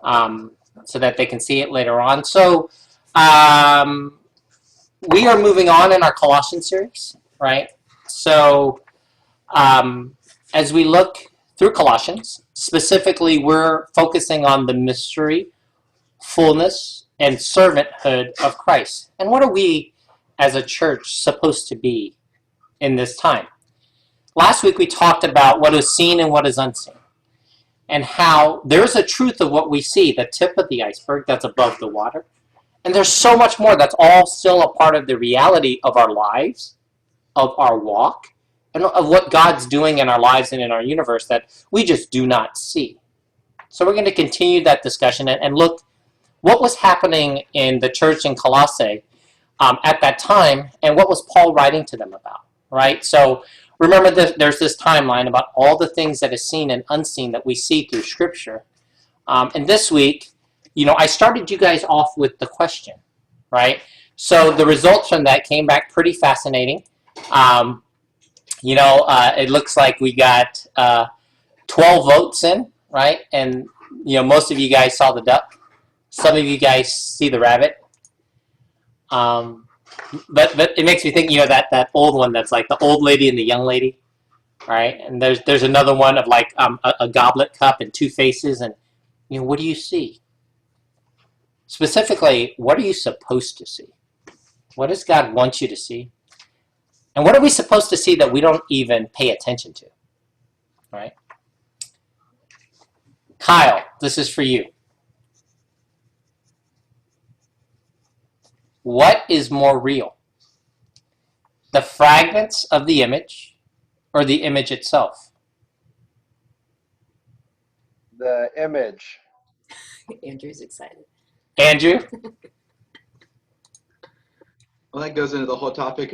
so that they can see it later on. So we are moving on in our Colossians series, right? So as we look through Colossians, specifically we're focusing on the mystery, fullness, and servanthood of Christ. And what are we as a church supposed to be in this time? Last week we talked about what is seen and what is unseen, and how there's a truth of what we see, the tip of the iceberg that's above the water. And there's so much more that's all still a part of the reality of our lives, of our walk, and of what God's doing in our lives and in our universe that we just do not see. So we're going to continue that discussion and look what was happening in the church in Colossae at that time, and what was Paul writing to them about, right? So remember, there's this timeline about all the things that is seen and unseen that we see through Scripture. And this week, I started you guys off with the question, right? So the results from that came back pretty fascinating. It looks like we got 12 votes in, right? And, most of you guys saw the duck. Some of you guys see the rabbit. But it makes me think, that old one that's like the old lady and the young lady, right? And there's another one of like a goblet cup and two faces, and what do you see? Specifically, what are you supposed to see? What does God want you to see? And what are we supposed to see that we don't even pay attention to? Right? Kyle, this is for you. What is more real? The fragments of the image or the image itself? The image. Andrew's excited. Andrew? Well, that goes into the whole topic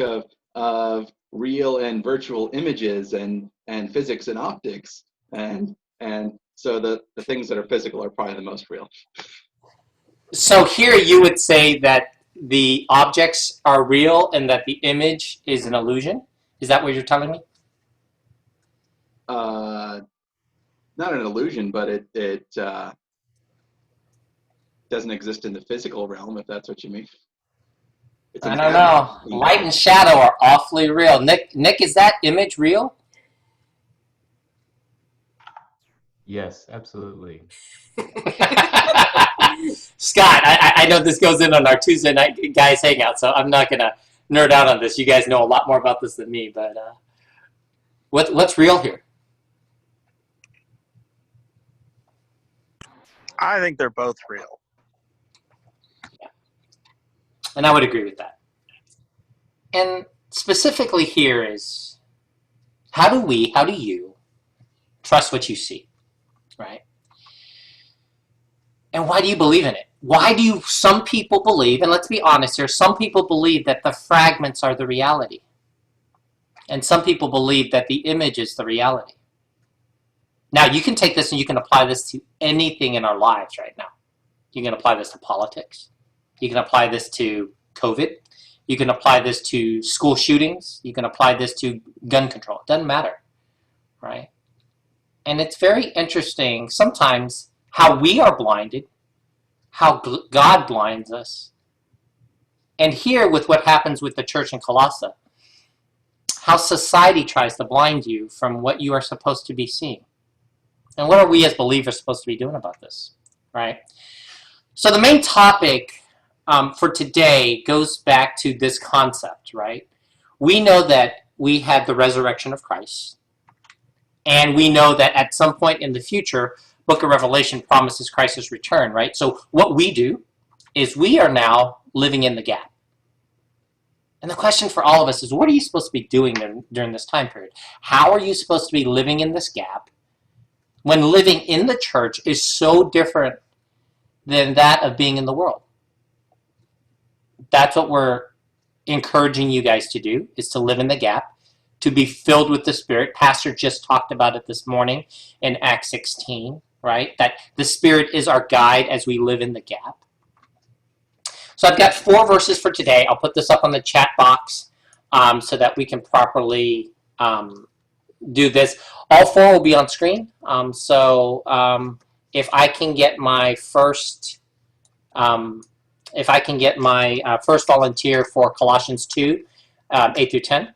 of real and virtual images and physics and optics. And so the things that are physical are probably the most real. So here you would say that the objects are real and that the image is an illusion? Is that what you're telling me? Not an illusion, but it doesn't exist in the physical realm, if that's what you mean. I don't know. Light and shadow are awfully real. Nick, is that image real? Yes, absolutely. Scott, I know this goes in on our Tuesday night guys hangout, so I'm not going to nerd out on this. You guys know a lot more about this than me, but what's real here? I think they're both real. Yeah. And I would agree with that. And specifically here is, how do you trust what you see, right? And why do you believe in it? Why do some people believe, and let's be honest here, some people believe that the fragments are the reality. And some people believe that the image is the reality. Now, you can take this and you can apply this to anything in our lives right now. You can apply this to politics. You can apply this to COVID. You can apply this to school shootings. You can apply this to gun control. It doesn't matter, right? And it's very interesting sometimes how we are blinded, how God blinds us. And here with what happens with the church in Colossae, how society tries to blind you from what you are supposed to be seeing. And what are we as believers supposed to be doing about this, right? So the main topic for today goes back to this concept, right? We know that we had the resurrection of Christ. And we know that at some point in the future, Book of Revelation promises Christ's return, right? So what we do is we are now living in the gap. And the question for all of us is, what are you supposed to be doing during this time period? How are you supposed to be living in this gap when living in the church is so different than that of being in the world? That's what we're encouraging you guys to do, is to live in the gap, to be filled with the Spirit. Pastor just talked about it this morning in Acts 16, right? That the Spirit is our guide as we live in the gap. So I've got 4 verses for today. I'll put this up on the chat box so that we can properly do this. All 4 will be on screen. if I can get my first first volunteer for Colossians 2, 8 through 10.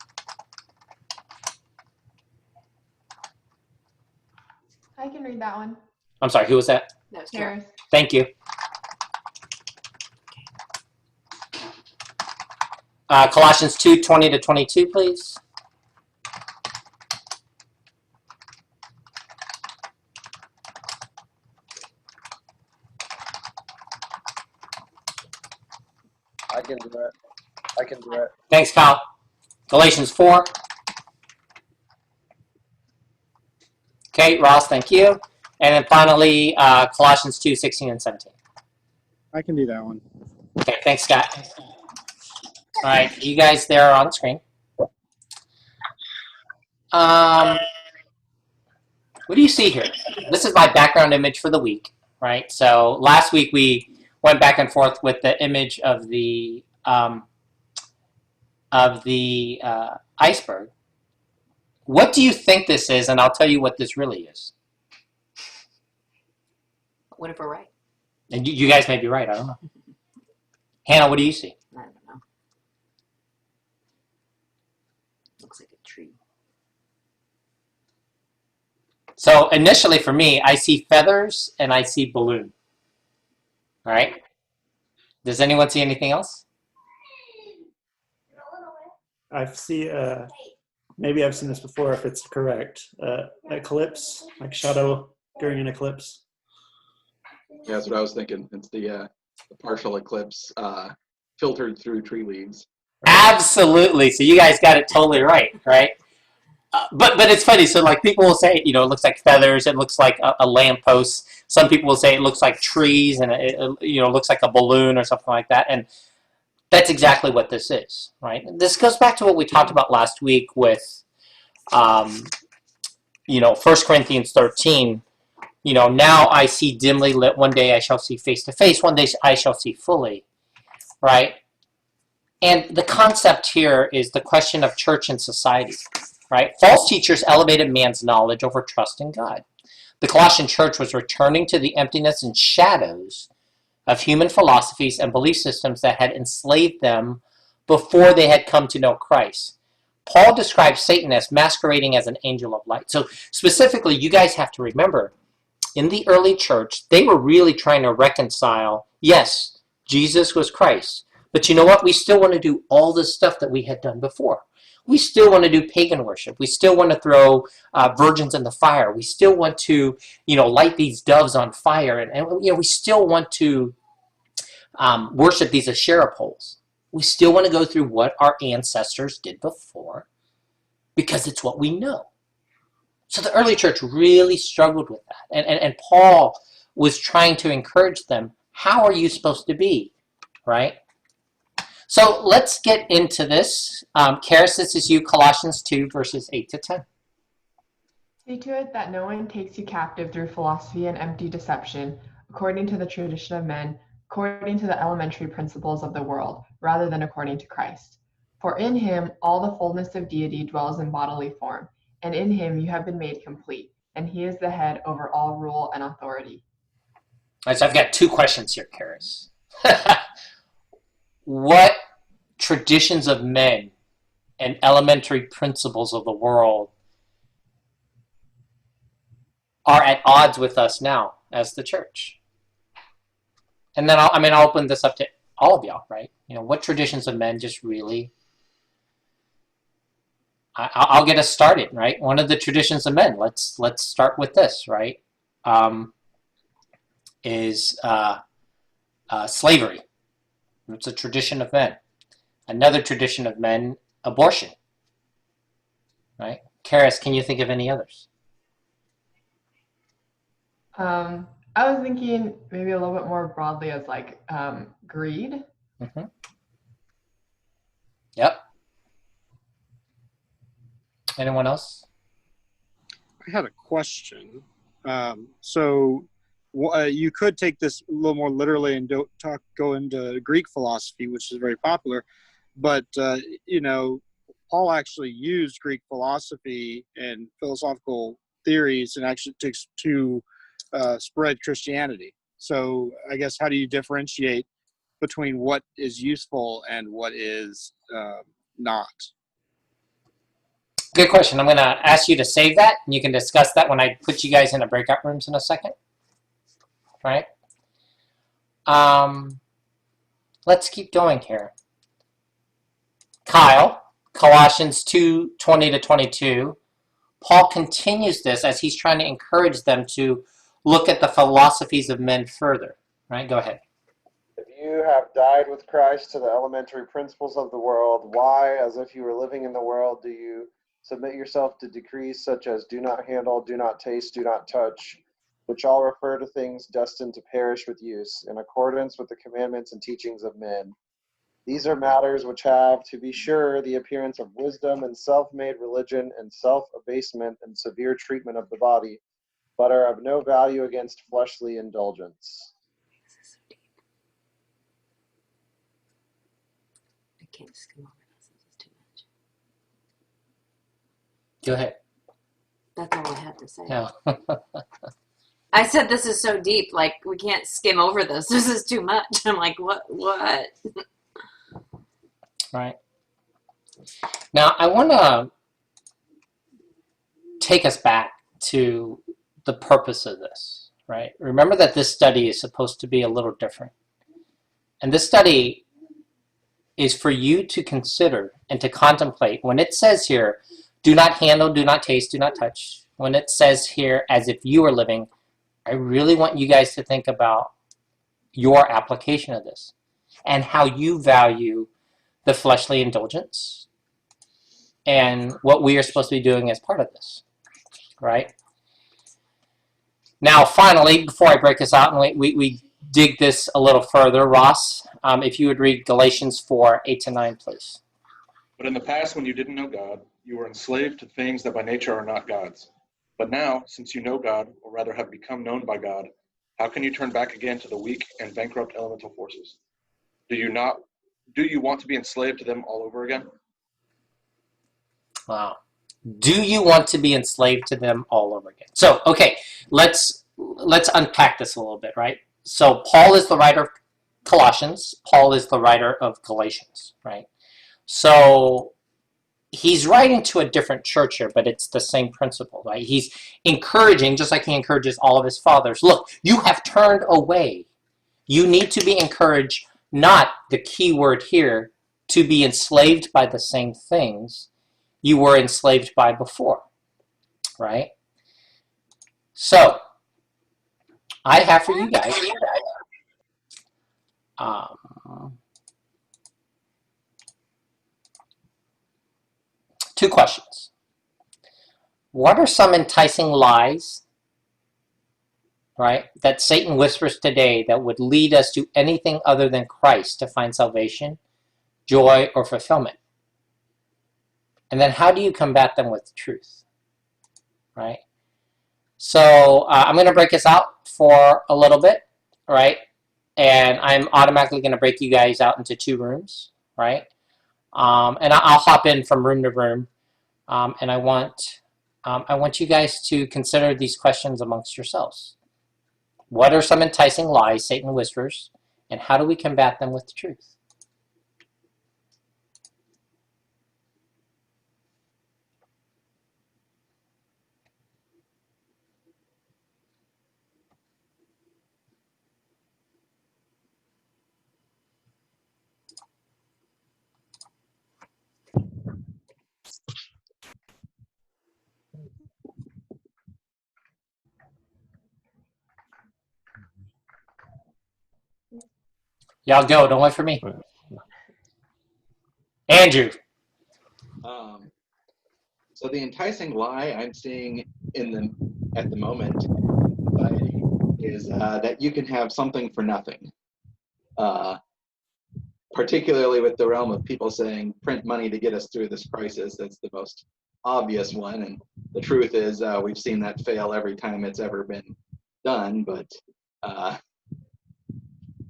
I can read that one. I'm sorry, who was that? That was Kara. Harris. Thank you. Colossians 2, 20 to 22, please. I can do it. I can do it. Thanks, Kyle. Galatians 4. Okay, Ross, thank you. And then finally, Colossians 2, 16 and 17. I can do that one. Okay, thanks, Scott. All right, you guys there are on the screen. What do you see here? This is my background image for the week, right? So last week we went back and forth with the image of the iceberg. What do you think this is? And I'll tell you what this really is. What if we're right? And you guys may be right. I don't know. Hannah, what do you see? I don't know. Looks like a tree. So initially for me, I see feathers and I see balloon. All right. Does anyone see anything else? I see, maybe I've seen this before if it's correct. Eclipse, like shadow during an eclipse. Yeah, that's what I was thinking. It's the partial eclipse filtered through tree leaves. Absolutely. So you guys got it totally right, right? But it's funny. So like people will say, it looks like feathers. It looks like a lamppost. Some people will say it looks like trees, and it looks like a balloon or something like that. And that's exactly what this is, right? And this goes back to what we talked about last week with, 1 Corinthians 13. Now I see dimly lit. One day I shall see face to face. One day I shall see fully, right? And the concept here is the question of church and society, right? False teachers elevated man's knowledge over trust in God. The Colossian church was returning to the emptiness and shadows of human philosophies and belief systems that had enslaved them before they had come to know Christ. Paul describes Satan as masquerading as an angel of light. So specifically, you guys have to remember, in the early church, they were really trying to reconcile, yes, Jesus was Christ, but you know what? We still want to do all the stuff that we had done before. We still want to do pagan worship. We still want to throw virgins in the fire. We still want to, light these doves on fire. And we still want to worship these Asherah poles. We still want to go through what our ancestors did before because it's what we know. So the early church really struggled with that. And Paul was trying to encourage them, how are you supposed to be, right? So let's get into this. Karis, this is you, Colossians 2, verses 8 to 10. See to it that no one takes you captive through philosophy and empty deception, according to the tradition of men, according to the elementary principles of the world, rather than according to Christ. For in him all the fullness of deity dwells in bodily form, and in him you have been made complete, and he is the head over all rule and authority. All right, so I've got two questions here, Karis. What traditions of men and elementary principles of the world are at odds with us now as the church? And then I'll open this up to all of y'all, right? What traditions of men just really, I'll get us started, right? One of the traditions of men, let's start with this, right? Is slavery. It's a tradition of men. Another tradition of men, abortion, right? Karis, can you think of any others? I was thinking maybe a little bit more broadly as like greed. Mm-hmm. Yep. Anyone else? I had a question. You could take this a little more literally and go into Greek philosophy, which is very popular. But, Paul actually used Greek philosophy and philosophical theories and actually takes to spread Christianity. So I guess how do you differentiate between what is useful and what is not? Good question. I'm going to ask you to save that, and you can discuss that when I put you guys in the breakout rooms in a second. Right? Let's keep going here. Kyle, Colossians 2:20-22. Paul continues this as he's trying to encourage them to look at the philosophies of men further. Right? Go ahead. If you have died with Christ to the elementary principles of the world, why, as if you were living in the world, do you submit yourself to decrees such as do not handle, do not taste, do not touch, which all refer to things destined to perish with use, in accordance with the commandments and teachings of men? These are matters which have, to be sure, the appearance of wisdom and self-made religion and self-abasement and severe treatment of the body, but are of no value against fleshly indulgence. I can't skim over this. This is too much. Go ahead. That's all I have to say. Yeah. I said this is so deep, like we can't skim over this. This is too much. I'm like, what? Right. Now, I want to take us back to the purpose of this, right? Remember that this study is supposed to be a little different. And this study is for you to consider and to contemplate. When it says here, do not handle, do not taste, do not touch. When it says here, as if you are living, I really want you guys to think about your application of this and how you value the fleshly indulgence and what we are supposed to be doing as part of this, right? Now, finally, before I break this out and we dig this a little further, Ross, if you would read Galatians 4:8-9, please. But in the past, when you didn't know God, you were enslaved to things that by nature are not God's. But now, since you know God, or rather have become known by God, how can you turn back again to the weak and bankrupt elemental forces? Do you want to be enslaved to them all over again? Wow. Do you want to be enslaved to them all over again? So, okay, let's unpack this a little bit, right? So Paul is the writer of Colossians. Paul is the writer of Galatians, right? So he's writing to a different church here, but it's the same principle, right? He's encouraging, just like he encourages all of his fathers, look, you have turned away. You need to be encouraged, not the key word here, to be enslaved by the same things you were enslaved by before, right? So, I have for you guys two questions. What are some enticing lies, right, that Satan whispers today that would lead us to anything other than Christ to find salvation, joy, or fulfillment? And then how do you combat them with truth, right? So I'm going to break this out for a little bit, right? And I'm automatically going to break you guys out into two rooms, right? And I'll hop in from room to room. And I want you guys to consider these questions amongst yourselves. What are some enticing lies Satan whispers, and how do we combat them with the truth? Y'all go. Don't wait for me. Andrew. So the enticing lie I'm seeing at the moment is that you can have something for nothing. Particularly with the realm of people saying print money to get us through this crisis. That's the most obvious one. And the truth is we've seen that fail every time it's ever been done. But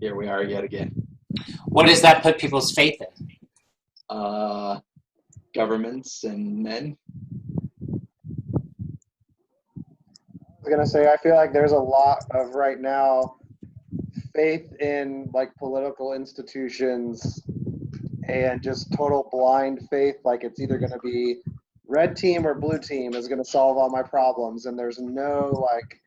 here we are yet again. What does that put people's faith in? Governments and men. was gonna say, I feel like there's a lot of right now faith in like political institutions and just total blind faith, like it's either gonna be red team or blue team is gonna solve all my problems, and there's no like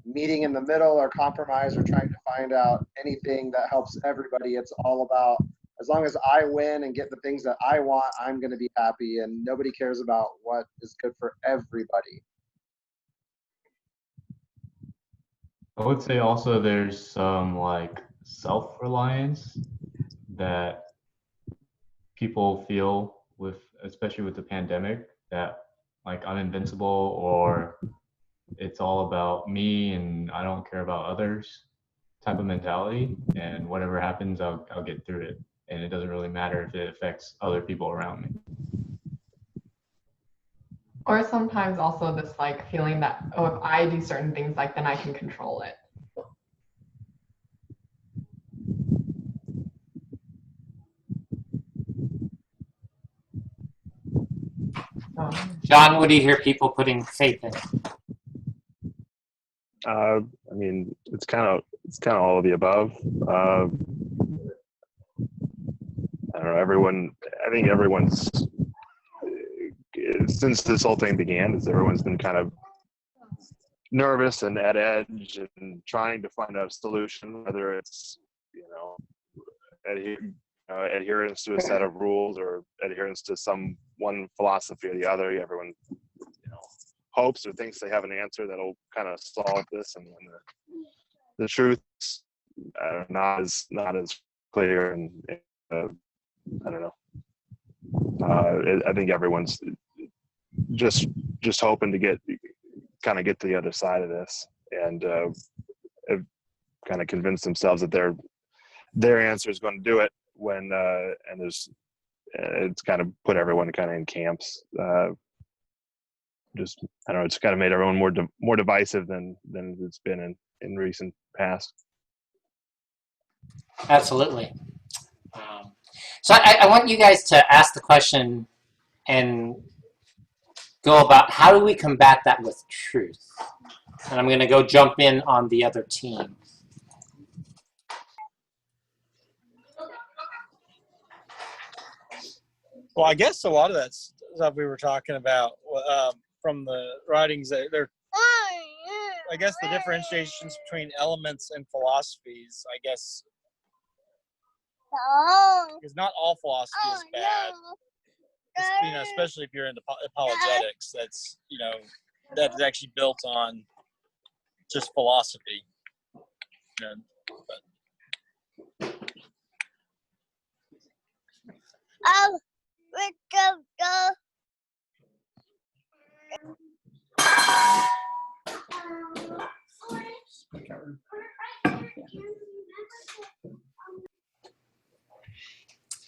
meeting in the middle or compromise or trying to find out anything that helps everybody. It's all about, as long as I win and get the things that I want, I'm going to be happy, and nobody cares about what is good for everybody. I would say also there's some like self-reliance that people feel with, especially with the pandemic, that like I'm invincible or it's all about me and I don't care about others type of mentality, and whatever happens, I'll get through it, and it doesn't really matter if it affects other people around me. Or sometimes also this like feeling that, oh, if I do certain things, like then I can control it. John, what do you hear people putting faith in? I mean, it's kind of all of the above. I don't know. I think everyone's, since this whole thing began, everyone's been kind of nervous and at edge and trying to find a solution, whether it's adherence to a set of rules or adherence to some one philosophy or the other. Everyone hopes or thinks they have an answer that'll kind of solve this, and when the truth's not as clear, and I don't know. I think everyone's just hoping to get to the other side of this, and have kind of convinced themselves that their answer is going to do it. When and there's it's kind of put everyone kind of in camps. Just I don't know. It's kind of made everyone more divisive than it's been in recent past. Absolutely. So I want you guys to ask the question and go about how do we combat that with truth? And I'm going to go jump in on the other team. Well, I guess a lot of that stuff we were talking about from the writings, they're, I guess the differentiations between elements and philosophies, I guess, because not all philosophy is bad. Especially if you're into apologetics, that's that is actually built on just philosophy.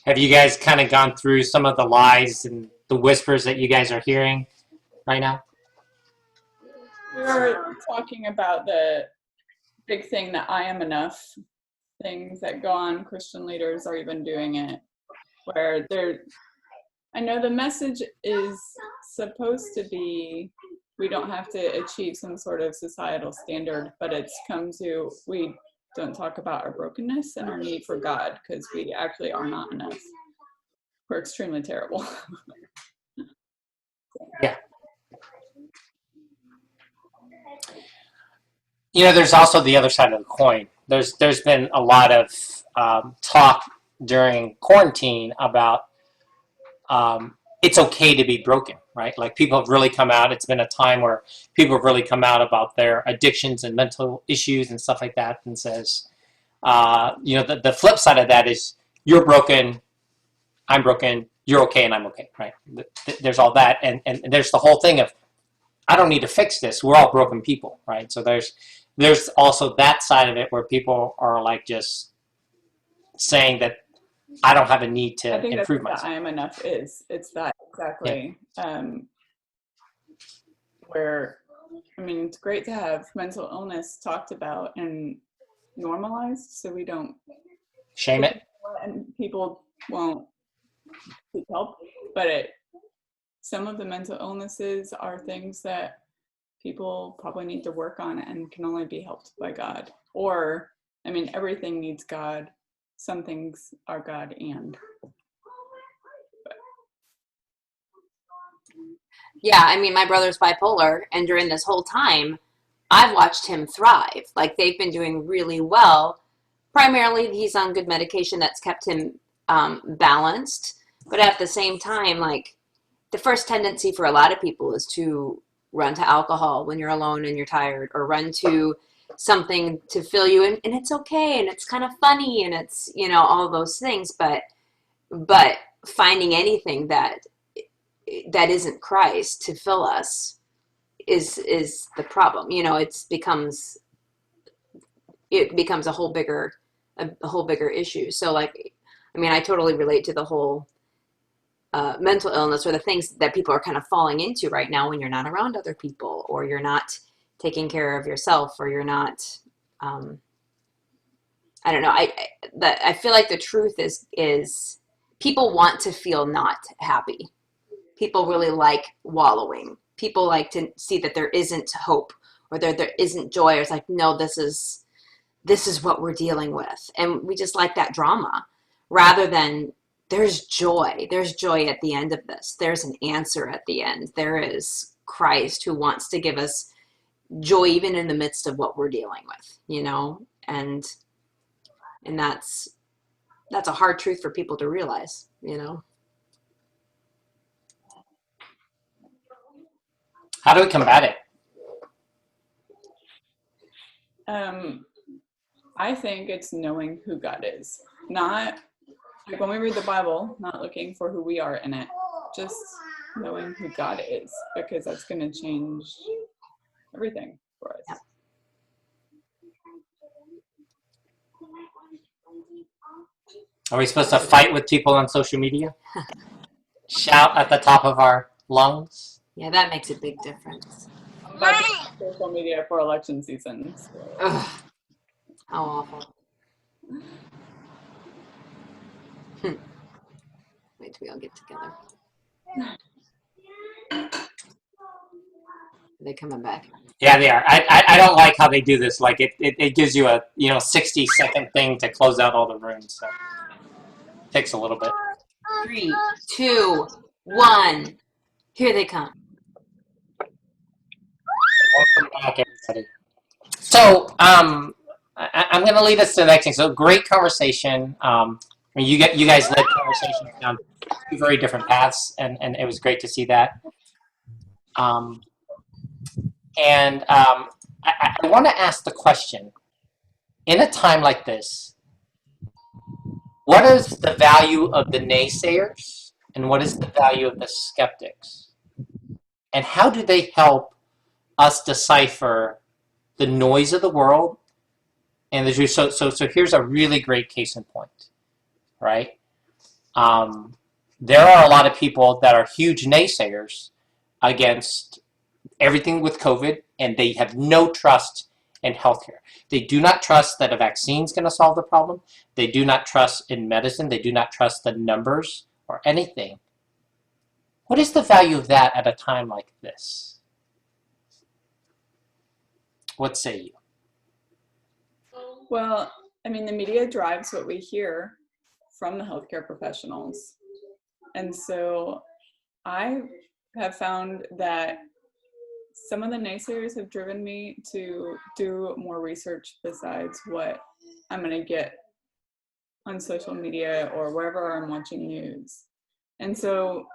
Have you guys kind of gone through some of the lies and the whispers that you guys are hearing right now? We were talking about the big thing that I am enough things that go on. Christian leaders are even doing it, where I know the message is supposed to be we don't have to achieve some sort of societal standard, but it's come to we don't talk about our brokenness and our need for God, because we actually are not enough. We're extremely terrible. Yeah. There's also the other side of the coin. There's been a lot of talk during quarantine about it's okay to be broken, right? Like people have really come out. It's been a time where people have really come out about their addictions and mental issues and stuff like that, and says, the flip side of that is you're broken, I'm broken, you're okay, and I'm okay, right? There's all that, and there's the whole thing of I don't need to fix this. We're all broken people, right? So there's also that side of it where people are like just saying that I don't have a need to improve myself. I am enough is. It's that exactly. Yeah. Where, it's great to have mental illness talked about and normalized, so we don't shame it, and people won't seek help. But some of the mental illnesses are things that people probably need to work on and can only be helped by God. Or, I mean, everything needs God. Some things are God and. Yeah, I mean, my brother's bipolar, and during this whole time, I've watched him thrive. Like, they've been doing really well. Primarily, he's on good medication that's kept him balanced. But at the same time, like, the first tendency for a lot of people is to run to alcohol when you're alone and you're tired, or run to something to fill you in. And it's okay, and it's kind of funny, and it's, you know, all those things. But finding anything that isn't Christ to fill us is the problem. You know, it becomes a whole bigger issue. So, like, I mean, I totally relate to the whole mental illness, or the things that people are kind of falling into right now when you're not around other people, or you're not taking care of yourself, or you're not I don't know. I feel like the truth is people want to feel not happy. People really like wallowing. People like to see that there isn't hope, or there isn't joy. Or it's like, no, this is what we're dealing with. And we just like that drama, rather than there's joy. There's joy at the end of this. There's an answer at the end. There is Christ who wants to give us joy even in the midst of what we're dealing with, you know? And that's a hard truth for people to realize, you know? How do we combat it? I think it's knowing who God is. Not like when we read the Bible, not looking for who we are in it, just knowing who God is, because that's going to change everything for us. Yeah. Are we supposed to fight with people on social media? Shout at the top of our lungs? Yeah, that makes a big difference. I'm about to use social media for election season. So. Ugh, how awful. Wait till we all get together. Are they coming back? Yeah, they are. I don't like how they do this. Like, it gives you a 60-second thing to close out all the rooms. So it takes a little bit. 3, 2, 1. Here they come. Welcome back, everybody. So I'm going to lead us to the next thing. So great conversation. I mean, you guys led conversations down two very different paths, and it was great to see that. I want to ask the question, in a time like this, what is the value of the naysayers, and what is the value of the skeptics? And how do they help us decipher the noise of the world and the truth? So here's a really great case in point, right? There are a lot of people that are huge naysayers against everything with COVID, and they have no trust in healthcare. They do not trust that a vaccine is going to solve the problem. They do not trust in medicine. They do not trust the numbers or anything. What is the value of that at a time like this? What say you? Well, I mean, the media drives what we hear from the healthcare professionals. And so I have found that some of the naysayers have driven me to do more research besides what I'm going to get on social media or wherever I'm watching news. And so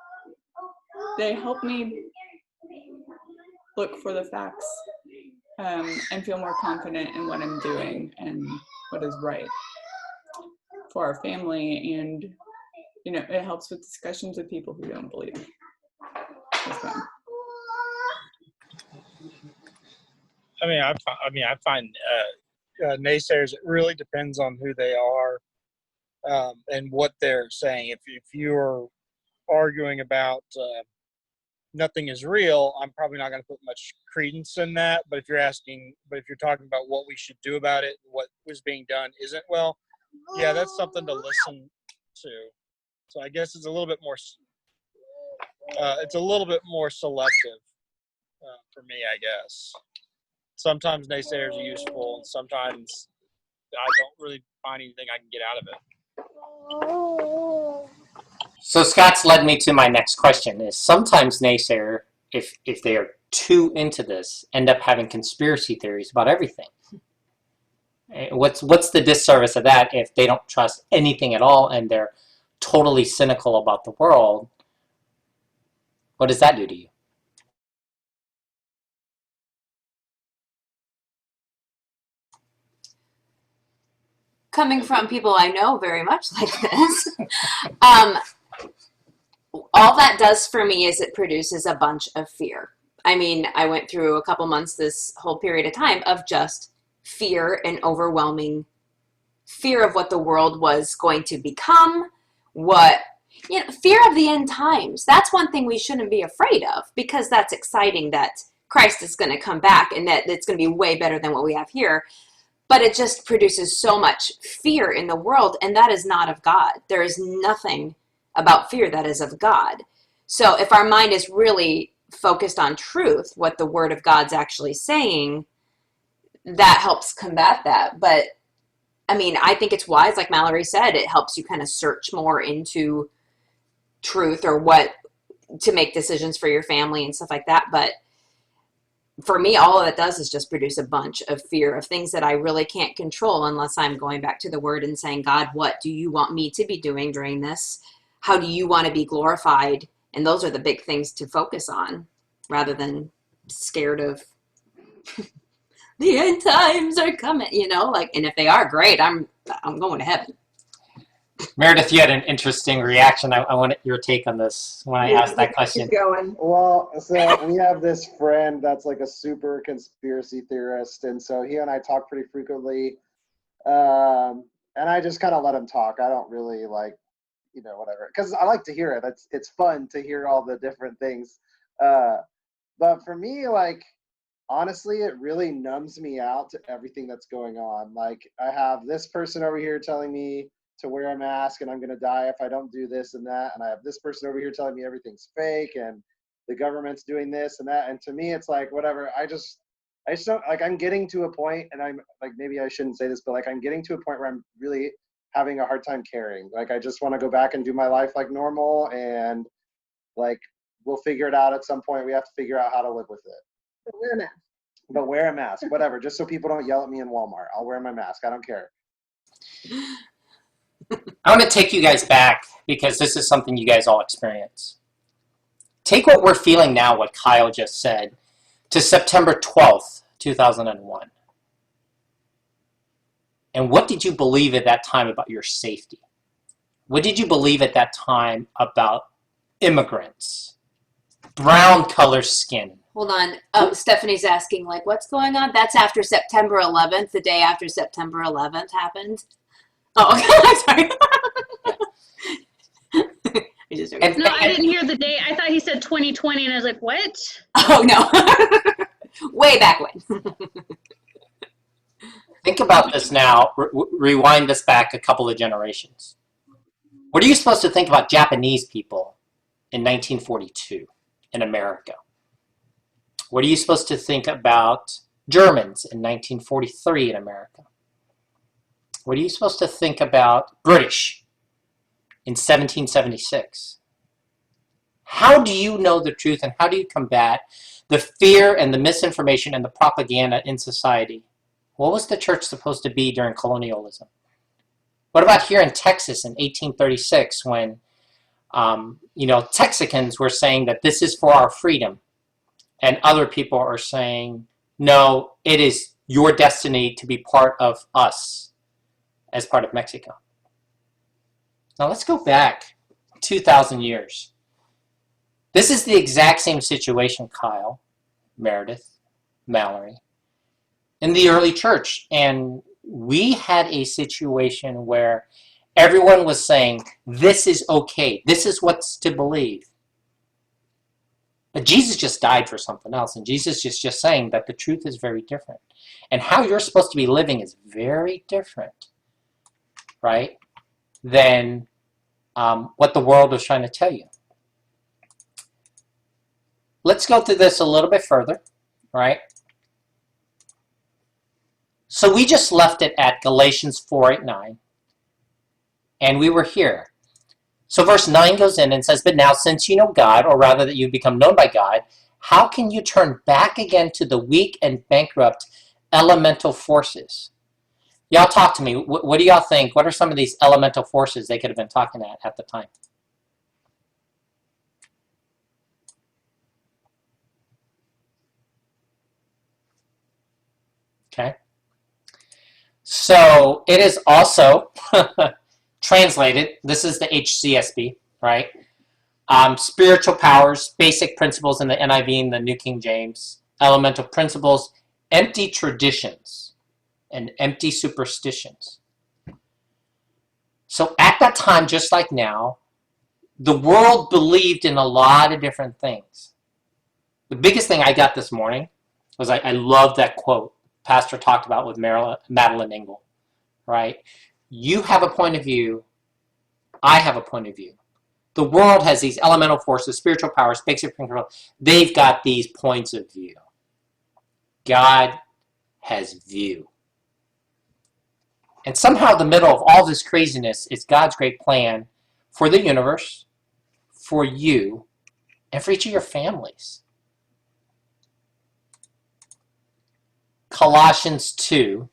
they help me look for the facts and feel more confident in what I'm doing and what is right for our family. And, you know, it helps with discussions with people who don't believe. I find naysayers, it really depends on who they are and what they're saying. If you're arguing about nothing is real, I'm probably not going to put much credence in that. But if you're talking about what we should do about it, what was being done isn't well, yeah, that's something to listen to. So I guess it's a little bit more selective for me, I guess. Sometimes naysayers are useful, and sometimes I don't really find anything I can get out of it. So Scott's led me to my next question: is sometimes naysayer, if they are too into this, end up having conspiracy theories about everything. What's the disservice of that if they don't trust anything at all and they're totally cynical about the world? What does that do to you? Coming from people I know very much like this, all that does for me is it produces a bunch of fear. I mean, I went through a couple months this whole period of time of just fear and overwhelming fear of what the world was going to become, fear of the end times. That's one thing we shouldn't be afraid of, because that's exciting that Christ is going to come back and that it's going to be way better than what we have here. But it just produces so much fear in the world, and that is not of God. There is nothing about fear that is of God. So if our mind is really focused on truth, what the Word of God's actually saying, that helps combat that. But I mean, I think it's wise, like Mallory said, it helps you kind of search more into truth or what to make decisions for your family and stuff like that. But for me, all of it does is just produce a bunch of fear of things that I really can't control unless I'm going back to the Word and saying, God, what do you want me to be doing during this? How do you want to be glorified? And those are the big things to focus on, rather than scared of the end times are coming, and if they are, great, I'm going to heaven. Meredith, you had an interesting reaction. I want your take on this when I asked that question. Keep going. Well, so we have this friend that's like a super conspiracy theorist, and so he and I talk pretty frequently, and I just kind of let him talk. I don't really whatever, because I like to hear it. It's fun to hear all the different things, but for me, honestly, it really numbs me out to everything that's going on. Like, I have this person over here telling me to wear a mask and I'm going to die if I don't do this and that. And I have this person over here telling me everything's fake and the government's doing this and that. And to me, it's like, whatever. I just don't, I'm getting to a point, and I'm like, maybe I shouldn't say this, but I'm getting to a point where I'm really having a hard time caring. I just want to go back and do my life like normal, and we'll figure it out at some point. We have to figure out how to live with it. But wear a mask, whatever, just so people don't yell at me in Walmart. I'll wear my mask. I don't care. I want to take you guys back, because this is something you guys all experience. Take what we're feeling now, what Kyle just said, to September 12th, 2001. And what did you believe at that time about your safety? What did you believe at that time about immigrants, brown color skin? Hold on. Stephanie's asking, what's going on? That's after September 11th, the day after September 11th happened. Oh, okay. Sorry. No, I didn't hear the date. I thought he said 2020, and I was like, what? Oh, no. Way back when. Think about this now. Rewind this back a couple of generations. What are you supposed to think about Japanese people in 1942 in America? What are you supposed to think about Germans in 1943 in America? What are you supposed to think about British in 1776? How do you know the truth, and how do you combat the fear and the misinformation and the propaganda in society? What was the church supposed to be during colonialism? What about here in Texas in 1836 when, Texicans were saying that this is for our freedom, and other people are saying, no, it is your destiny to be part of us as part of Mexico. Now let's go back 2,000 years. This is the exact same situation, Kyle, Meredith, Mallory, in the early church. And we had a situation where everyone was saying, this is okay. This is what's to believe. But Jesus just died for something else. And Jesus is just saying that the truth is very different. And how you're supposed to be living is very different, right, than what the world was trying to tell you. let's go through this a little bit further, right? So we just left it at Galatians 4:8-9, and we were here. So verse 9 goes in and says, but now since you know God, or rather that you've become known by God, how can you turn back again to the weak and bankrupt elemental forces? Y'all talk to me. What do y'all think? What are some of these elemental forces they could have been talking at the time? Okay. So it is also translated, this is the HCSB, right? Spiritual powers, basic principles in the NIV and the New King James, elemental principles, empty traditions, and empty superstitions. So at that time, just like now, the world believed in a lot of different things. The biggest thing I got this morning was I love that quote Pastor talked about with Madeline Engel, right? You have a point of view. I have a point of view. The world has these elemental forces, spiritual powers, basic principles. They've got these points of view. God has view. And somehow the middle of all this craziness is God's great plan for the universe, for you, and for each of your families. Colossians 2.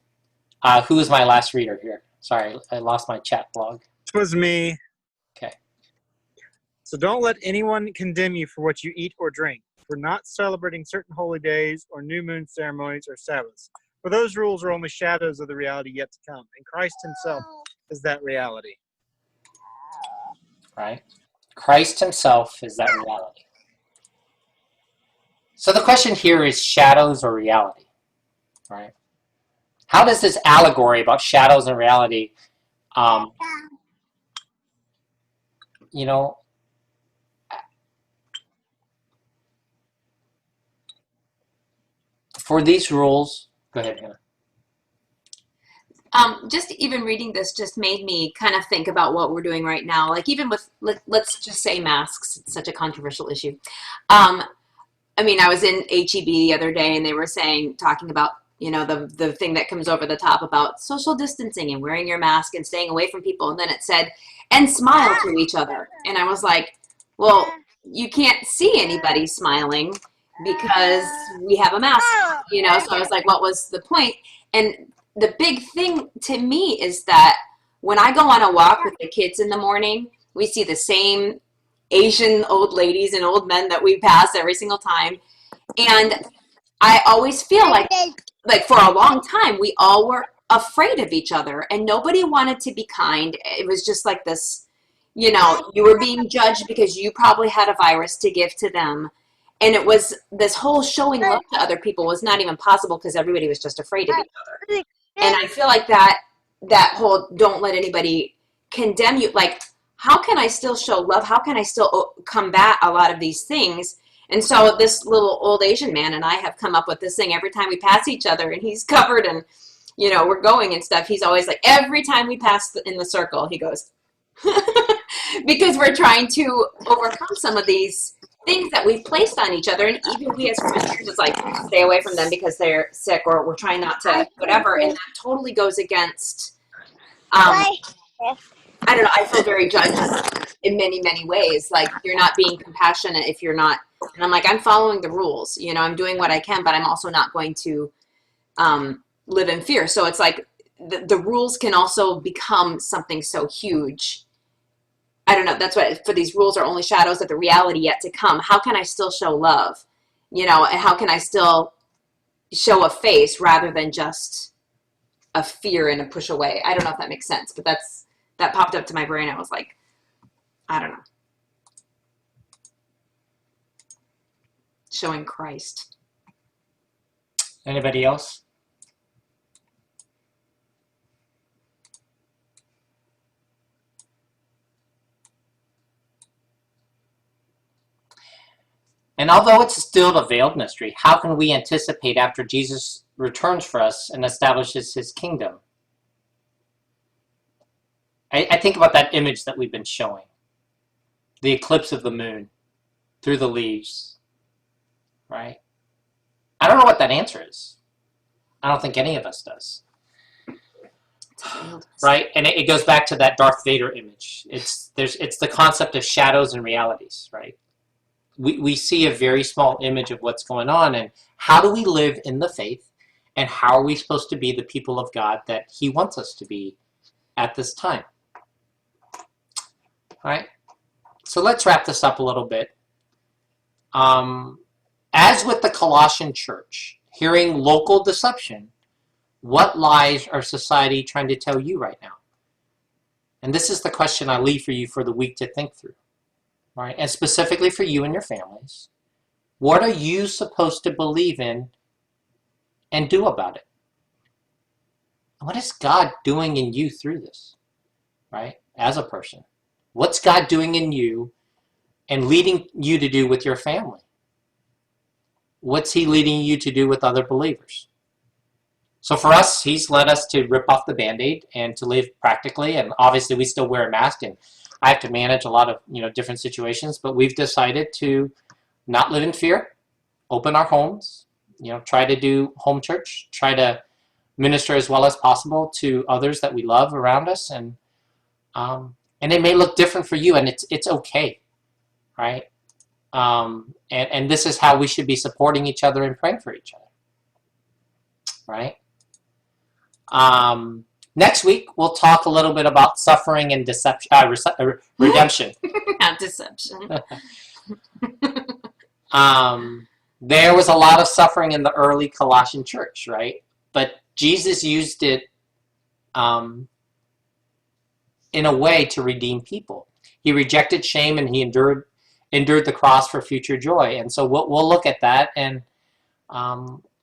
Who is my last reader here? Sorry, I lost my chat log. It was me. Okay. So don't let anyone condemn you for what you eat or drink, for not celebrating certain holy days or new moon ceremonies or Sabbaths. For those rules are only shadows of the reality yet to come, and Christ himself is that reality. Right? Christ himself is that reality. So the question here is shadows or reality, right? How does this allegory about shadows and reality, you know, for these rules, go ahead, Hannah. Just even reading this just made me kind of think about what we're doing right now. Like even with, let's just say masks, it's such a controversial issue. I mean, I was in HEB the other day and they were talking about, you know, the thing that comes over the top about social distancing and wearing your mask and staying away from people. And then it said, and smile to each other. And I was like, well, you can't see anybody smiling because we have a mask, you know? So I was like, what was the point? And the big thing to me is that when I go on a walk with the kids in the morning, we see the same Asian old ladies and old men that we pass every single time. And I always feel like for a long time, we all were afraid of each other and nobody wanted to be kind. It was just like this, you know, you were being judged because you probably had a virus to give to them. And it was this whole showing love to other people was not even possible because everybody was just afraid of each other. And I feel like that whole don't let anybody condemn you. Like, how can I still show love? How can I still combat a lot of these things? And so this little old Asian man and I have come up with this thing every time we pass each other and he's covered and, you know, we're going and stuff. He's always like, every time we pass in the circle, he goes, because we're trying to overcome some of these things that we've placed on each other. And even we as Christians, it's like, stay away from them because they're sick or we're trying not to whatever. And that totally goes against, I don't know, I feel very judged in many, many ways. Like, you're not being compassionate if you're not, and I'm like, I'm following the rules, you know, I'm doing what I can, but I'm also not going to live in fear. So it's like the rules can also become something so huge. I don't know, that's what, for these rules are only shadows of the reality yet to come. How can I still show love? You know, and how can I still show a face rather than just a fear and a push away? I don't know if that makes sense, but that popped up to my brain. I was like, I don't know. Showing Christ. Anybody else? And although it's still a veiled mystery, how can we anticipate after Jesus returns for us and establishes his kingdom? I think about that image that we've been showing. The eclipse of the moon through the leaves. right? I don't know what that answer is. I don't think any of us does. Right? And it goes back to that Darth Vader image. It's the concept of shadows and realities, right? We see a very small image of what's going on, and how do we live in the faith, and how are we supposed to be the people of God that he wants us to be at this time? All right? So let's wrap this up a little bit. As with the Colossian church, hearing local deception, what lies are society trying to tell you right now? And this is the question I leave for you for the week to think through, right? And specifically for you and your families. What are you supposed to believe in and do about it? What is God doing in you through this, right? As a person. What's God doing in you and leading you to do with your family? What's he leading you to do with other believers? So for us, he's led us to rip off the Band-Aid and to live practically. And obviously we still wear a mask, and I have to manage a lot of different situations, but we've decided to not live in fear, open our homes, try to do home church, try to minister as well as possible to others that we love around us. And it may look different for you, and it's okay, right? And this is how we should be supporting each other and praying for each other, right? Next week, we'll talk a little bit about suffering and deception, redemption. Not deception. There was a lot of suffering in the early Colossian church, right? But Jesus used it in a way to redeem people. He rejected shame, and he endured the cross for future joy. And so we'll look at that. And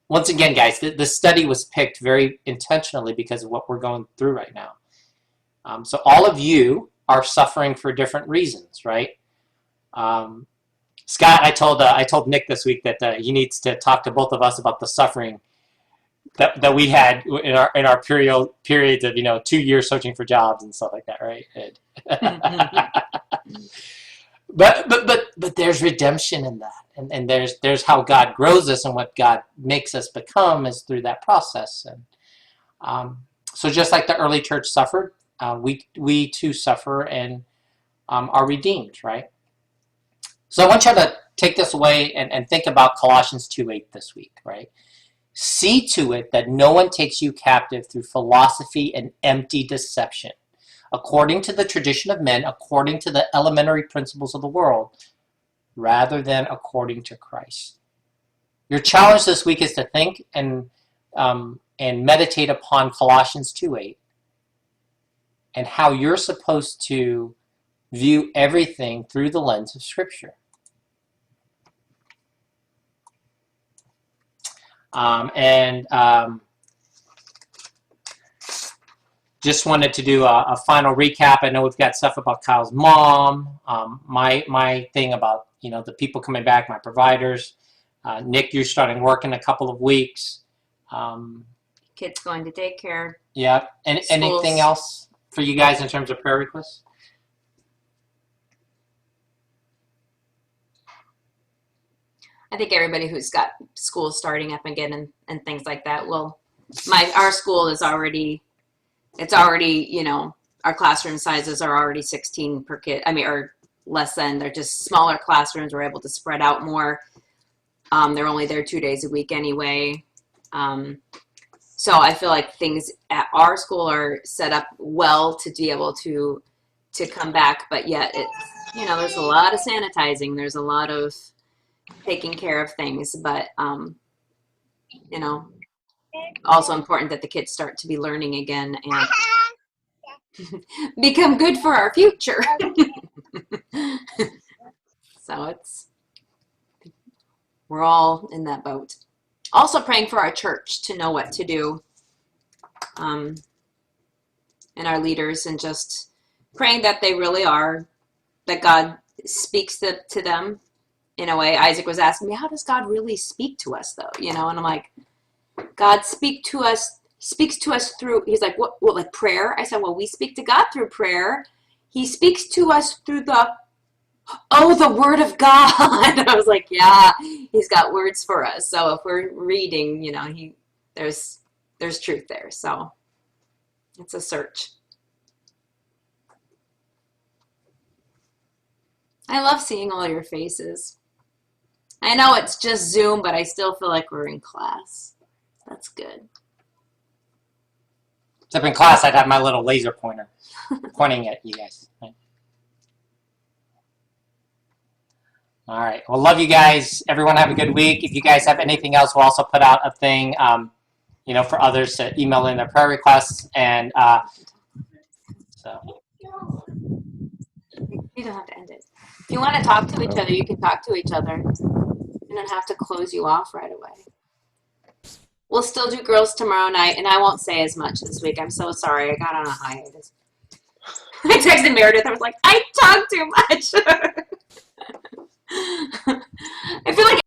once again, guys, the study was picked very intentionally because of what we're going through right now. So all of you are suffering for different reasons, right? Scott, I told Nick this week that he needs to talk to both of us about the suffering that we had in our periods of 2 years searching for jobs and stuff like that, right? But there's redemption in that, and there's how God grows us, and what God makes us become is through that process. And so just like the early church suffered, we too suffer and are redeemed, right? So I want you to take this away and think about Colossians 2:8 this week, right? See to it that no one takes you captive through philosophy and empty deception, according to the tradition of men, according to the elementary principles of the world, rather than according to Christ. Your challenge this week is to think and meditate upon Colossians 2:8 and how you're supposed to view everything through the lens of Scripture. Just wanted to do a final recap. I know we've got stuff about Kyle's mom, my thing about the people coming back, my providers. Nick, you're starting work in a couple of weeks. Kids going to daycare. Yeah. And anything else for you guys in terms of prayer requests? I think everybody who's got school starting up again and things like that our school is already, our classroom sizes are already 16 per kid. Or less than. They're just smaller classrooms. We're able to spread out more. They're only there 2 days a week anyway. So I feel like things at our school are set up well to be able to come back, but yet it's, there's a lot of sanitizing. There's a lot of taking care of things, but also important that the kids start to be learning again and become good for our future. So we're all in that boat. Also praying for our church to know what to do, and our leaders, and just praying that they really are, that God speaks to them in a way. Isaac was asking me, how does God really speak to us though? And I'm like, God speaks to us through, he's like, what, like prayer? I said, well, we speak to God through prayer. He speaks to us through the Oh, the word of God. I was like, yeah, he's got words for us. So if we're reading, you know, there's truth there. So it's a search. I love seeing all your faces. I know it's just Zoom, but I still feel like we're in class. That's good. Except in class, I'd have my little laser pointer pointing at you guys. All right. Well, love you guys. Everyone have a good week. If you guys have anything else, we'll also put out a thing, you know, for others to email in their prayer requests. And so. You don't have to end it. If you want to talk to each other, you can talk to each other. You don't have to close you off right away. We'll still do girls tomorrow night, and I won't say as much this week. I'm so sorry. I got on a hiatus. I texted Meredith. I was like, I talk too much. I feel like